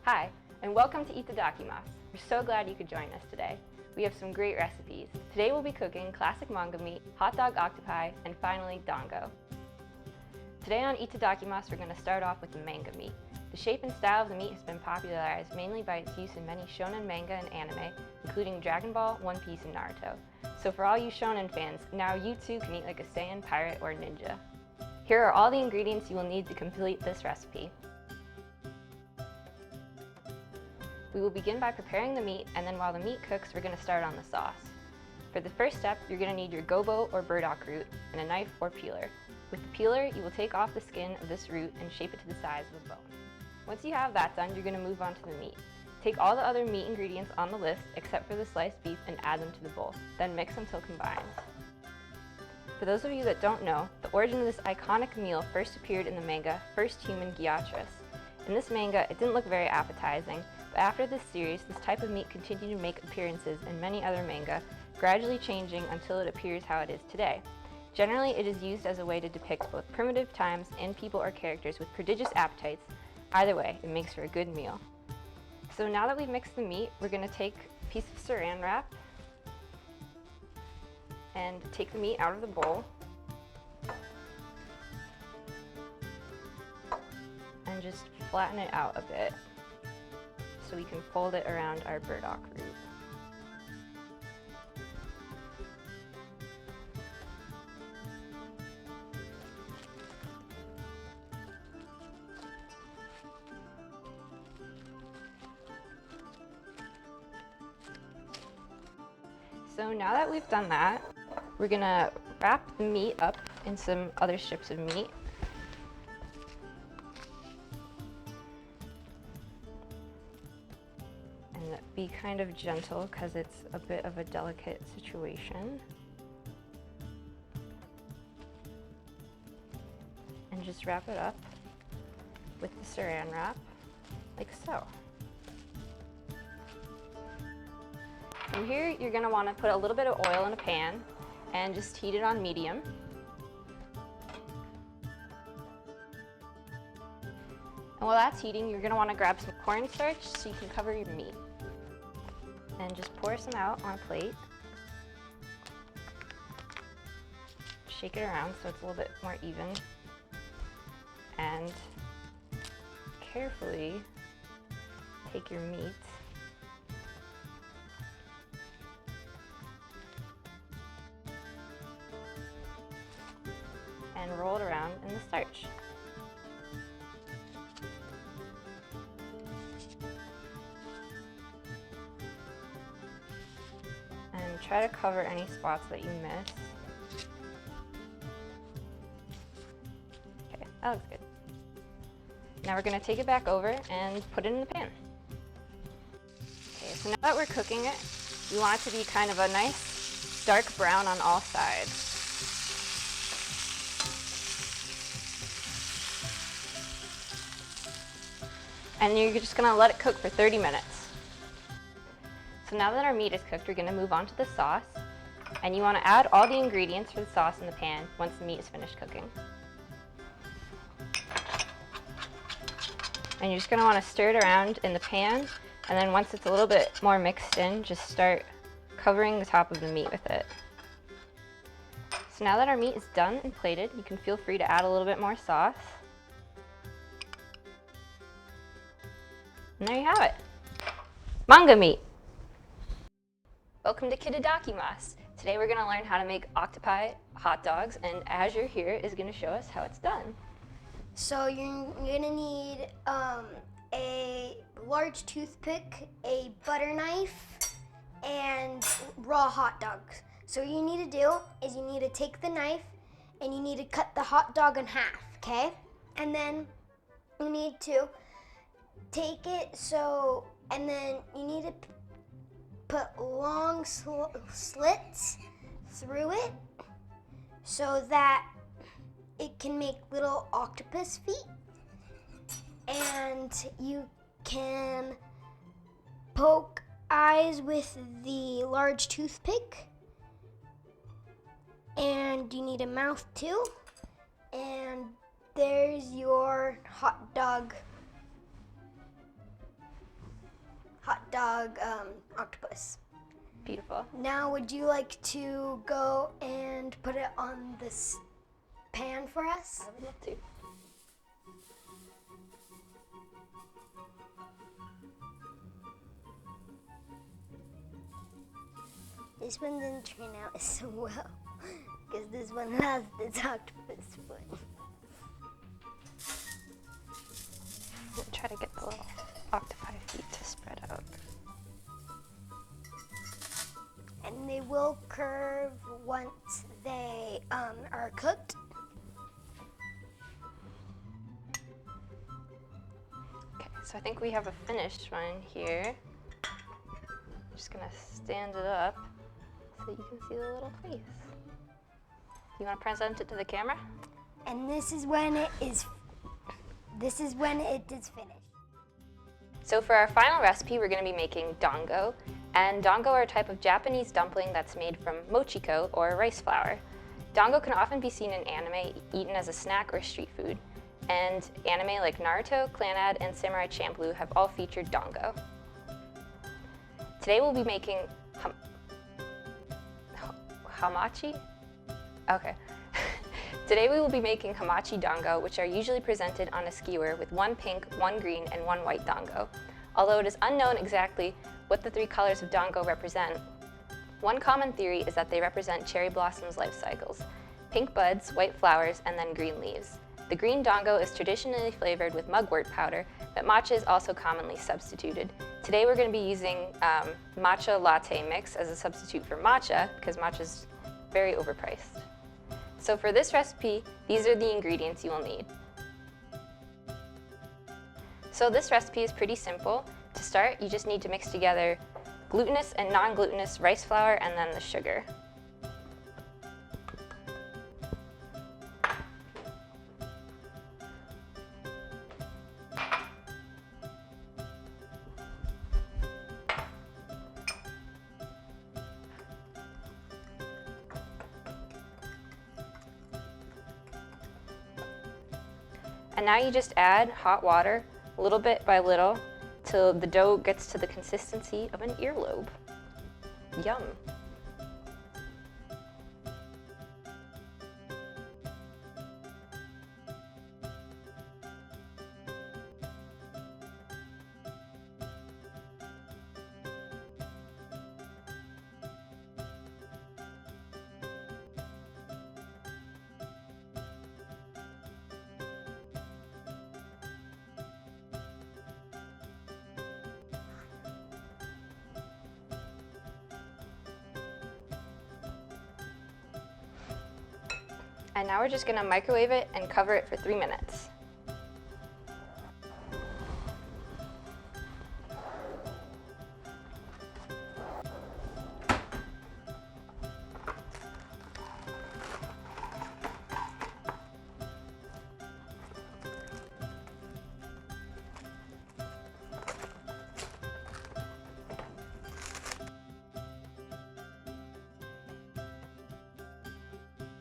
Hi, and welcome to Itadakimasu. We're so glad you could join us today. We have some great recipes. Today we'll be cooking classic manga meat, hot dog octopi, and finally dango. Today on Itadakimasu we're going to start off with the manga meat. The shape and style of the meat has been popularized mainly by its use in many shonen manga and anime, including Dragon Ball, One Piece, and Naruto. So for all you shonen fans, now you too can eat like a Saiyan, pirate, or ninja. Here are all the ingredients you will need to complete this recipe. We will begin by preparing the meat, and then while the meat cooks, we're going to start on the sauce. For the first step, you're going to need your gobo or burdock root and a knife or peeler. With the peeler, you will take off the skin of this root and shape it to the size of a bone. Once you have that done, you're going to move on to the meat. Take all the other meat ingredients on the list, except for the sliced beef, and add them to the bowl. Then mix until combined. For those of you that don't know, the origin of this iconic meal first appeared in the manga First Human Gyatras. In this manga, it didn't look very appetizing, but after this series, this type of meat continued to make appearances in many other manga, gradually changing until it appears how it is today. Generally, it is used as a way to depict both primitive times and people or characters with prodigious appetites. Either way, it makes for a good meal. So now that we've mixed the meat, we're going to take a piece of saran wrap and take the meat out of the bowl and just flatten it out a bit so we can fold it around our burdock root. So now that we've done that, we're gonna wrap the meat up in some other strips of meat. And be kind of gentle because it's a bit of a delicate situation. And just wrap it up with the saran wrap, like so. From here, you're going to want to put a little bit of oil in a pan and just heat it on medium. And while that's heating, you're going to want to grab some cornstarch so you can cover your meat. And just pour some out on a plate. Shake it around so it's a little bit more even. And carefully take your meat and roll it around in the starch. And try to cover any spots that you miss. Okay, that looks good. Now we're going to take it back over and put it in the pan. Okay, so now that we're cooking it, we want it to be kind of a nice dark brown on all sides. And you're just going to let it cook for 30 minutes. So now that our meat is cooked, we're going to move on to the sauce. And you want to add all the ingredients for the sauce in the pan once the meat is finished cooking. And you're just going to want to stir it around in the pan. And then once it's a little bit more mixed in, just start covering the top of the meat with it. So now that our meat is done and plated, you can feel free to add a little bit more sauce. And there you have it. Manga meat. Welcome to Itadakimasu. Today we're going to learn how to make octopi hot dogs, and Azure here is going to show us how it's done. So you're going to need a large toothpick, a butter knife, and raw hot dogs. So what you need to do is you need to take the knife and you need to cut the hot dog in half, okay? And then you need to take it and then you need to put long slits through it so that it can make little octopus feet. And you can poke eyes with the large toothpick. And you need a mouth too. And there's your hot dog. hot dog octopus. Beautiful. Now, would you like to go and put it on this pan for us? I would love to. This one didn't turn out so well because this one has this octopus foot. We'll try to get the little octopi feet to spread out. And they will curve once they are cooked. Okay, so I think we have a finished one here. I'm just gonna stand it up so you can see the little face. You want to present it to the camera? And this is when it is finished. So for our final recipe, we're going to be making dango. And dango are a type of Japanese dumpling that's made from mochiko, or rice flour. Dango can often be seen in anime, eaten as a snack or street food. And anime like Naruto, Clannad, and Samurai Champloo have all featured dango. Today we'll be making hamachi? Okay. Today we will be making hamachi dango, which are usually presented on a skewer with one pink, one green, and one white dango. Although it is unknown exactly what the three colors of dango represent, one common theory is that they represent cherry blossoms' life cycles: pink buds, white flowers, and then green leaves. The green dango is traditionally flavored with mugwort powder, but matcha is also commonly substituted. Today we're going to be using matcha latte mix as a substitute for matcha because matcha is very overpriced. So for this recipe, these are the ingredients you will need. So this recipe is pretty simple. To start, you just need to mix together glutinous and non-glutinous rice flour and then the sugar. And now you just add hot water, little bit by little, till the dough gets to the consistency of an earlobe. Yum. And now we're just gonna microwave it and cover it for 3 minutes.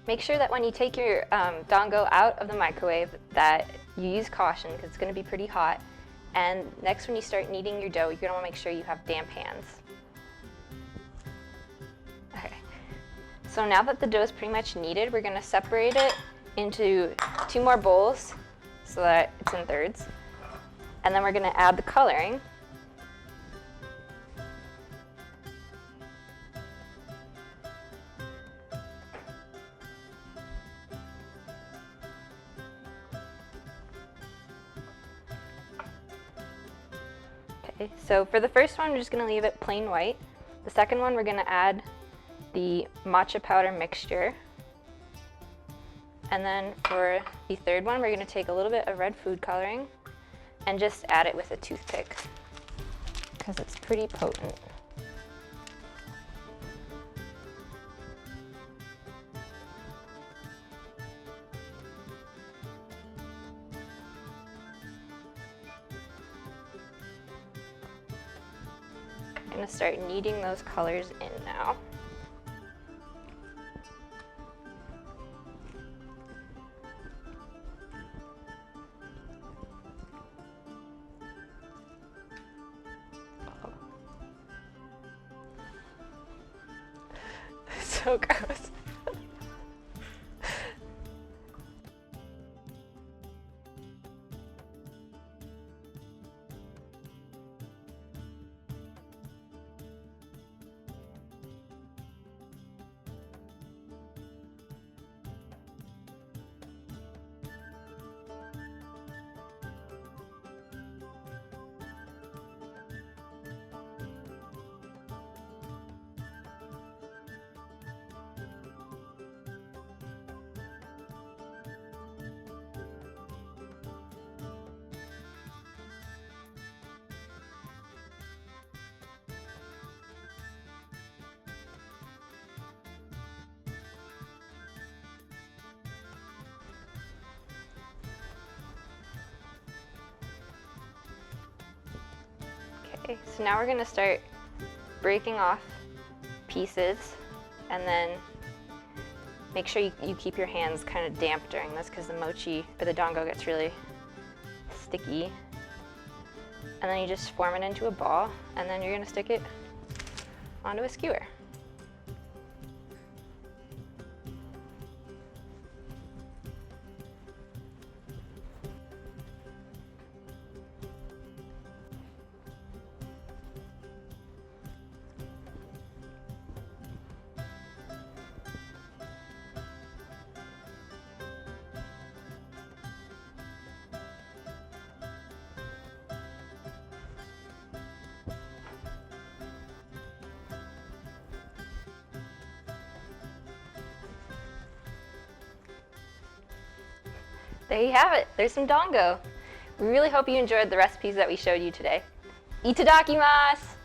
Make sure that when you take your dango out of the microwave that you use caution because it's going to be pretty hot. And next, when you start kneading your dough, you're going to want to make sure you have damp hands. Okay. So now that the dough is pretty much kneaded, we're going to separate it into 2 more bowls so that it's in thirds. And then we're going to add the coloring. Okay, so for the first one, we're just going to leave it plain white. The second one, we're going to add the matcha powder mixture. And then for the third one, we're going to take a little bit of red food coloring and just add it with a toothpick because it's pretty potent. I'm going to start kneading those colors in now. So gross. Okay, so now we're going to start breaking off pieces, and then make sure you keep your hands kind of damp during this because the mochi or the dango gets really sticky. And then you just form it into a ball, and then you're going to stick it onto a skewer. There you have it. There's some dango. We really hope you enjoyed the recipes that we showed you today. Itadakimasu!